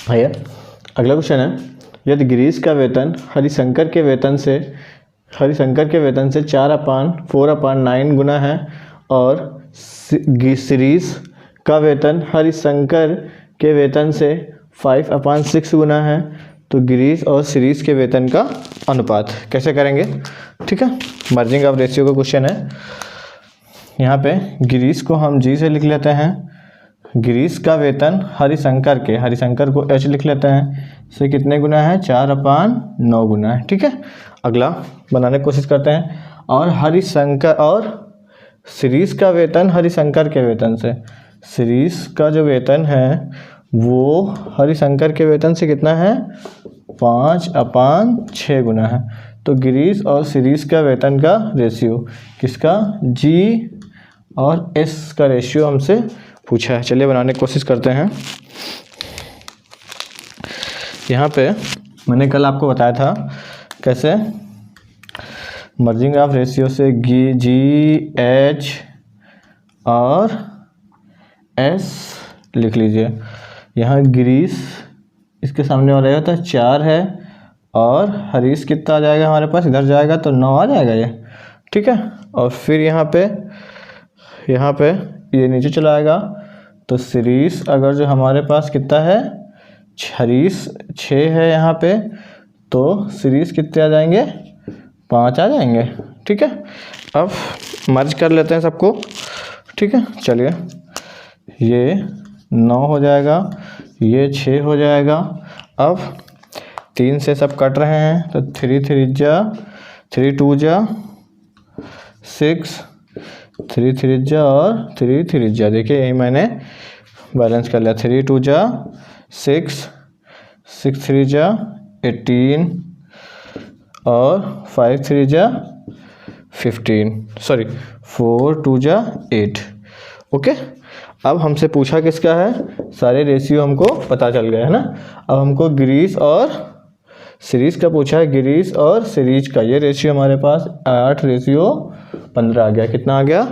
भैया अगला क्वेश्चन है, यदि गिरीश का वेतन हरिशंकर के वेतन से 4/4/9 गुना है और शिरीष का वेतन हरिशंकर के वेतन से 5/6 गुना है, तो गिरीश और शिरीष के वेतन का अनुपात कैसे करेंगे। ठीक है, मर्जिंग ऑफ रेशियो का क्वेश्चन है। यहाँ पे गिरीश को हम जी से लिख लेते हैं, गिरीश का वेतन हरिशंकर को एच लिख लेते हैं, से कितने गुना है 4/9 गुना है। ठीक है, अगला बनाने की कोशिश करते हैं। और हरिशंकर और शिरीष का वेतन हरिशंकर के वेतन से, शिरीष का जो वेतन है वो हरिशंकर के वेतन से कितना है 5/6 गुना है। तो गिरीश और शिरीष का वेतन का रेशियो किसका, जी और एस का रेशियो हमसे पूछा है। चलिए बनाने की कोशिश करते हैं। यहाँ पे मैंने कल आपको बताया था कैसे मर्जिंग ऑफ रेशियो से जी एच और एस लिख लीजिए। यहाँ गिरीश इसके सामने वाला होता है 4 है और हरीश कितना आ जाएगा हमारे पास, इधर जाएगा तो 9 आ जाएगा ये। ठीक है, और फिर यहाँ पे ये नीचे चला आएगा तो शिरीष अगर जो हमारे पास कितना है हरीश 6 है यहाँ पे, तो शिरीष कितने आ जाएंगे 5 आ जाएंगे। ठीक है, अब मर्ज कर लेते हैं सबको। ठीक है, चलिए ये 9 हो जाएगा, ये 6 हो जाएगा। अब 3 से सब कट रहे हैं तो 3 3 जा 3 2 जा 6, 3 3 जा और 3 3 जा। देखिए यही मैंने बैलेंस कर लिया, 3 2 जा 6, 6 3 जा 18 और 5 3 जा 15, सॉरी 4 2 जा 8। ओके, अब हमसे पूछा किसका है, सारे रेशियो हमको पता चल गए है ना। अब हमको गिरीश और शिरीष का पूछा है, गिरीश और शिरीष का ये रेशियो हमारे पास 8/15 आ गया। कितना आ गया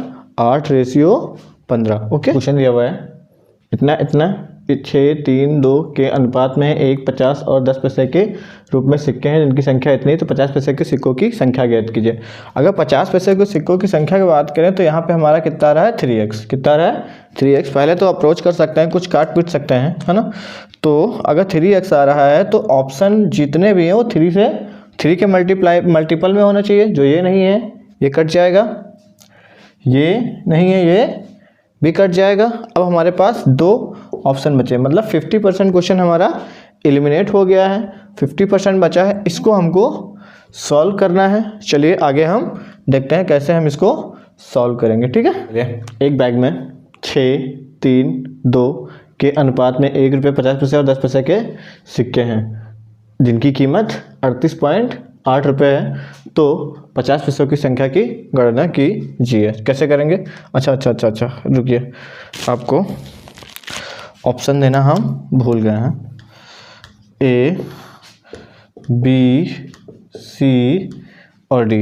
8/15। ओके, क्वेश्चन दिया हुआ है इतना 6 3 2 के अनुपात में 1 50 और 10 पैसे के रूप में सिक्के हैं जिनकी संख्या इतनी, तो 50 पैसे के सिक्कों की संख्या ज्ञात कीजिए। अगर 50 पैसे के सिक्कों की संख्या की बात करें तो यहाँ पे हमारा कितना रहा है 3x। कितना रहा है 3x। पहले तो अप्रोच कर सकते हैं, कुछ काट पीट सकते हैं, है ना। तो अगर 3x आ रहा है तो ऑप्शन जितने भी हैं वो 3 के मल्टीपल में होना चाहिए। जो ये नहीं है ये कट जाएगा, ये नहीं है ये भी कट जाएगा। अब हमारे पास 2 ऑप्शन बचे, मतलब 50% क्वेश्चन हमारा एलिमिनेट हो गया है, 50% बचा है। इसको हमको सॉल्व करना है। चलिए आगे हम देखते हैं कैसे हम इसको सॉल्व करेंगे। ठीक है, एक बैग में 6 3 2 के अनुपात में 1 रुपये 50 पैसे और 10 पैसे के सिक्के हैं जिनकी कीमत 38.8 रुपये है, तो 50 पैसों की संख्या की गणना कीजिए। कैसे करेंगे, अच्छा रुकिए, आपको ऑप्शन देना हम भूल गए हैं। A B C और D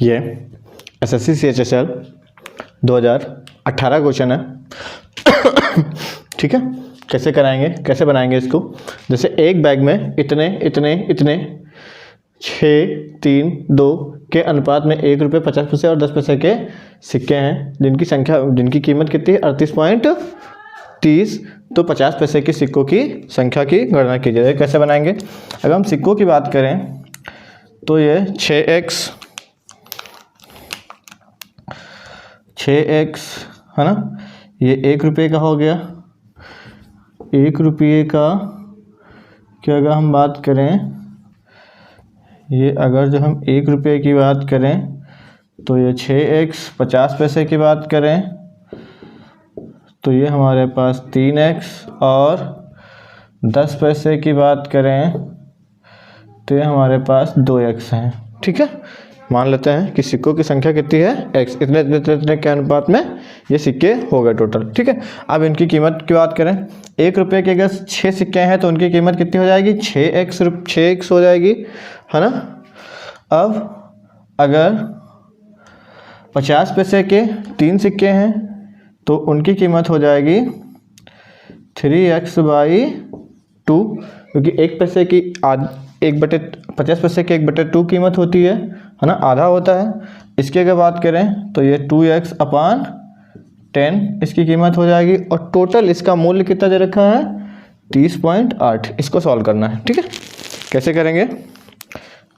ये SSC CHSL 2018 क्वेश्चन है। ठीक है, कैसे कराएंगे, कैसे बनाएंगे इसको। जैसे एक बैग में इतने 6 3 2 के अनुपात में 1 रुपये 50 पैसे और 10 पैसे के सिक्के हैं जिनकी कीमत कितनी है 38.30, तो 50 पैसे के सिक्कों की संख्या की गणना कीजिए। कैसे बनाएंगे, अगर हम सिक्कों की बात करें तो ये 6x है ना, ये 1 रुपये का हो गया। 1 रुपये का कि अगर हम बात करें, ये अगर जो हम 1 रुपये की बात करें तो ये 6x, 50 पैसे की बात करें तो ये हमारे पास 3x, और 10 पैसे की बात करें तो ये हमारे पास 2x है। ठीक है, मान लेते हैं कि सिक्कों की संख्या कितनी है x, इतने के अनुपात में ये सिक्के हो गए टोटल। ठीक है, अब इनकी कीमत की बात करें, 1 रुपये के अगर 6 सिक्के हैं तो उनकी कीमत कितनी हो जाएगी 6x हो जाएगी, है ना। अब अगर 50 पैसे के 3 सिक्के हैं तो उनकी कीमत हो जाएगी 3x/3 2, क्योंकि 1 पैसे की 50 पैसे की 1/2 कीमत होती है ना, आधा होता है। इसकी अगर बात करें तो ये 2x/10 इसकी कीमत हो जाएगी, और टोटल इसका मूल्य कितना दे रखा है 30.8। इसको सॉल्व करना है, ठीक है। कैसे करेंगे,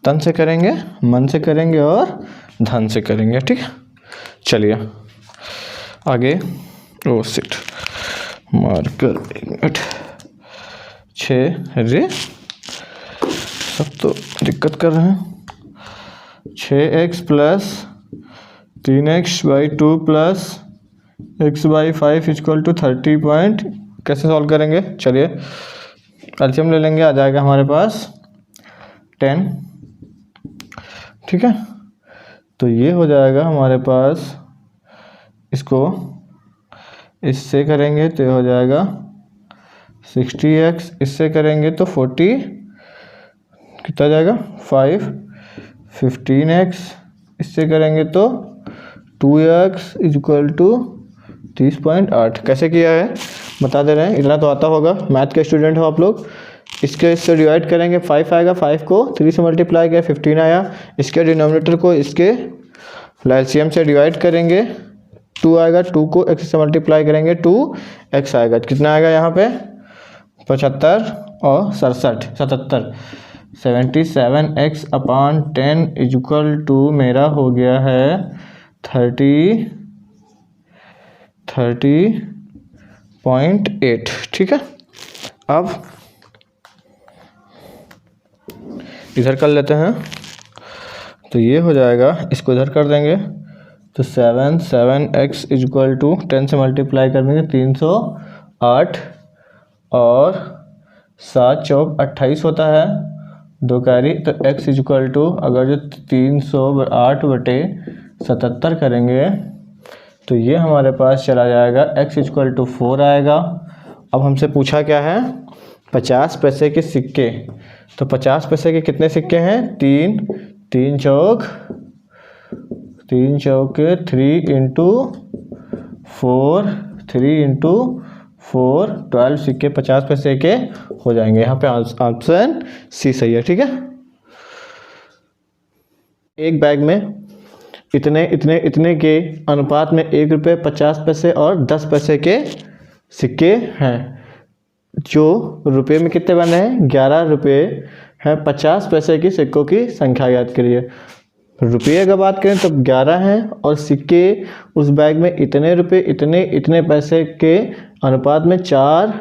तन से करेंगे, मन से करेंगे और धन से करेंगे, ठीक है। चलिए आगे। ओ सिट, मार्कर 1 मिनट, 6 रे सब तो दिक्कत कर रहे हैं। 6x plus 3x/2 plus x/5 equal to 30 कैसे सॉल्व करेंगे, चलिए एलसीएम ले लेंगे, आ जाएगा हमारे पास 10, ठीक है। तो ये हो जाएगा हमारे पास, इसको इससे करेंगे तो ये हो जाएगा 60x, इससे करेंगे तो 40 कितना जाएगा 5, 15x, इससे करेंगे तो 2x इक्वल टू 30.8। कैसे किया है बता दे रहे हैं, इतना तो आता होगा, मैथ के स्टूडेंट हो आप लोग। इससे डिवाइड करेंगे 5 आएगा, 5 को 3 से मल्टीप्लाई किया 15 आया। इसके डिनोमिनेटर को इसके एलसीएम से डिवाइड करेंगे 2 आएगा, 2 को x से मल्टीप्लाई करेंगे 2x आएगा। कितना आएगा यहाँ पे 75 और 77 77x/10 इक्वल टू मेरा हो गया है 30.8, ठीक है। अब इधर कर लेते हैं, तो ये हो जाएगा, इसको इधर कर देंगे तो 7x इक्वल टू 10 से मल्टीप्लाई कर देंगे 308, और 7 चौक 28 होता है, 2 कैरी, तो x इक्वल टू अगर जो 308/77 करेंगे तो ये हमारे पास चला जाएगा x इक्वल टू 4 आएगा। अब हमसे पूछा क्या है 50 पैसे के सिक्के, तो 50 पैसे के कितने सिक्के हैं 3 चौक 3 चौके 3 इंटू 4 12 सिक्के 50 पैसे के हो जाएंगे। यहाँ पे ऑप्शन सी सही है, ठीक है। एक बैग में इतने के अनुपात में 1 रुपये 50 पैसे और 10 पैसे के सिक्के हैं। जो रुपये में कितने बने हैं 11 रुपये हैं। 50 पैसे की सिक्कों की संख्या याद करिए। रुपये अगर बात करें तो 11 हैं, और सिक्के उस बैग में इतने रुपये इतने पैसे के अनुपात में 4,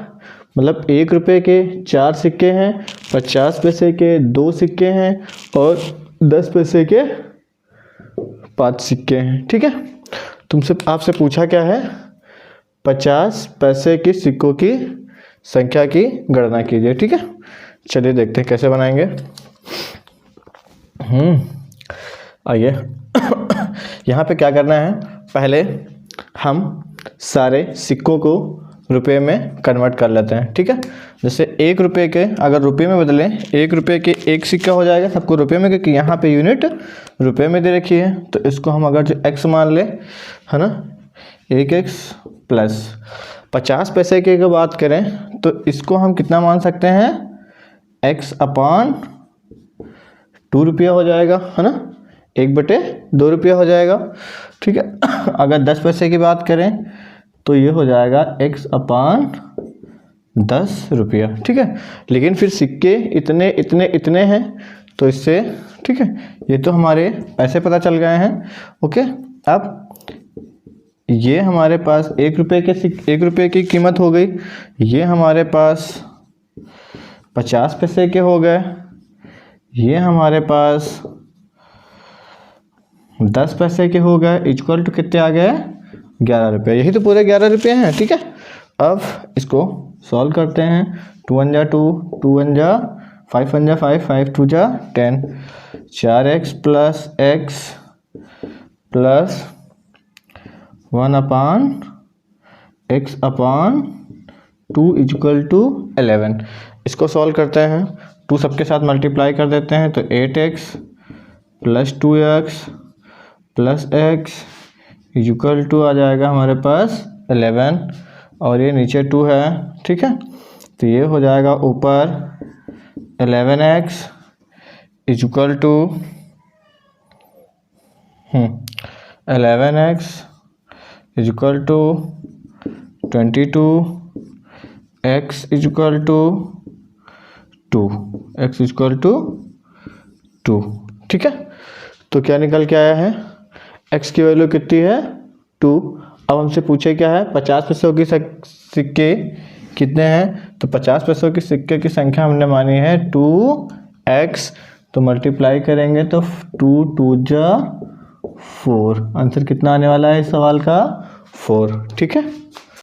मतलब 1 रुपये के 4 सिक्के हैं, 50 पैसे के 2 सिक्के हैं, और 10 पैसे के 5 सिक्के हैं, ठीक है। तुमसे आपसे पूछा क्या है 50 पैसे की सिक्कों की संख्या की गणना कीजिए, ठीक है। चलिए देखते हैं कैसे बनाएंगे। आइए यहाँ पे क्या करना है, पहले हम सारे सिक्कों को रुपए में कन्वर्ट कर लेते हैं, ठीक है। जैसे 1 रुपये के अगर रुपये में बदलें, 1 रुपये के 1 सिक्का हो जाएगा सबको रुपये में, क्योंकि यहाँ पे यूनिट रुपये में दे रखी है। तो इसको हम अगर जो x मान लें, है ना, 1x प्लस 50 पैसे की अगर बात करें तो इसको हम कितना मान सकते हैं x/2 रुपया हो जाएगा, है ना, 1/2 रुपया हो जाएगा, ठीक है। अगर 10 पैसे की बात करें तो ये हो जाएगा x/10 रुपया, ठीक है। लेकिन फिर सिक्के इतने हैं तो इससे, ठीक है, ये तो हमारे पैसे पता चल गए हैं, ओके। अब ये हमारे पास 1 रुपये की कीमत हो गई, ये हमारे पास 50 पैसे के हो गए, ये हमारे पास 10 पैसे के हो गए, इक्वल टू कितने आ गए 11 रुपये। यही तो पूरे 11 रुपये हैं, ठीक है। अब इसको सॉल्व करते हैं। 2 1 जा 2, 2 1 जा 5 1 जा 5, 5 2 जा 10, 4x plus x plus 1/x/2 equal to 11। इसको सॉल्व करते हैं, 2 सबके साथ मल्टीप्लाई कर देते हैं तो 8x plus 2x plus x equal to आ जाएगा हमारे पास 11, और ये नीचे 2 है, ठीक है। तो ये हो जाएगा ऊपर 11x equal to 11x equal to 22x equal to 2 x equal to 2। ठीक है, तो क्या निकल के आया है, x की वैल्यू कितनी है 2। अब हमसे पूछे क्या है 50 पैसों की सिक्के कितने हैं, तो 50 पैसों की सिक्के की संख्या हमने मानी है 2x, तो मल्टीप्लाई करेंगे तो 2 2 जा 4, आंसर कितना आने वाला है इस सवाल का 4। ठीक है।